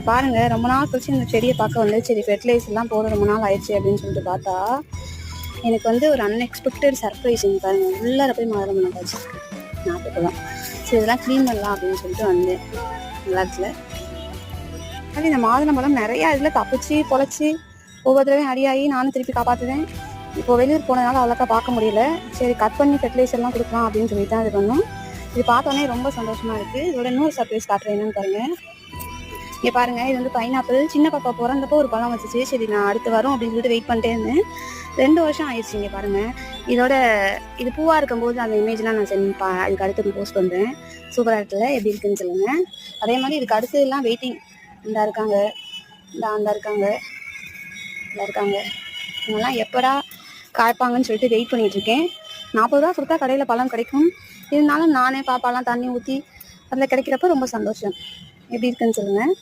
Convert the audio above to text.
பாருங்க, ரொம்ப நாள் கழிச்சு இந்த செடியை பார்க்க வந்து சரி ஃபெர்டிலைசர்லாம் போட ரொம்ப நாள் ஆயிடுச்சு அப்படின்னு சொல்லிட்டு பார்த்தா எனக்கு வந்து ஒரு அன்எக்ஸ்பெக்டட் சர்ப்ரைஸிங் பாருங்க. உள்ளார போய் மாதுளம்பழம் காய்ச்சிருக்கு நாட்டுக்குலாம். சரி இதெல்லாம் க்ளீன் பண்ணலாம் அப்படின்னு சொல்லிட்டு வந்தேன் நிலத்துல. அது இந்த மாதுளம்பழம் நிறையா இதில் தப்பிச்சு பொழைச்சி ஒவ்வொரு தடவையும் அடியாகி நானும் திருப்பி காப்பாற்றுவேன். இப்போ வெளியூர் போனதுனால அவ்வளோக்கா பார்க்க முடியல. சரி கட் பண்ணி ஃபெர்டிலைசர்லாம் கொடுக்கலாம் அப்படின்னு சொல்லிட்டு தான் இது பண்ணோம். இது பார்த்தோன்னே ரொம்ப சந்தோஷமாக இருக்குது. இதோட இன்னொரு சர்ப்ரைஸ் காட்டுறேன் என்னன்னு பாருங்கள். இங்கே பாருங்கள், இது வந்து பைனாப்பிள். சின்ன பாப்பா பிறந்தப்போ ஒரு பழம் வச்சுச்சு. சரி நான் அடுத்து வரும் அப்படின்னு சொல்லிட்டு வெயிட் பண்ணிட்டே இருந்தேன். 2 வருஷம் ஆயிடுச்சு. இங்கே பாருங்கள், இதோட இது பூவாக இருக்கும்போது அந்த இமேஜ்லாம் நான் இதுக்கு அடுத்து போஸ்ட் பண்ணுறேன். சூப்பராக இருக்குல்ல, எப்படி இருக்குன்னு சொல்லுங்கள். அதே மாதிரி இதுக்கு அடுத்து எல்லாம் வெயிட்டிங். இந்த இருக்காங்க, இந்த இருக்காங்க, இந்த இருக்காங்க. இவங்கெல்லாம் எப்படா காய்ப்பாங்கன்னு சொல்லிட்டு வெயிட் பண்ணிகிட்ருக்கேன். 40 ரூபா கொடுத்தா கடையில் பழம் கிடைக்கும். இருந்தாலும் நானே பாப்பாலாம் தண்ணி ஊற்றி அதில் கிடைக்கிறப்ப ரொம்ப சந்தோஷம். எப்படி இருக்குன்னு சொல்லுங்கள்.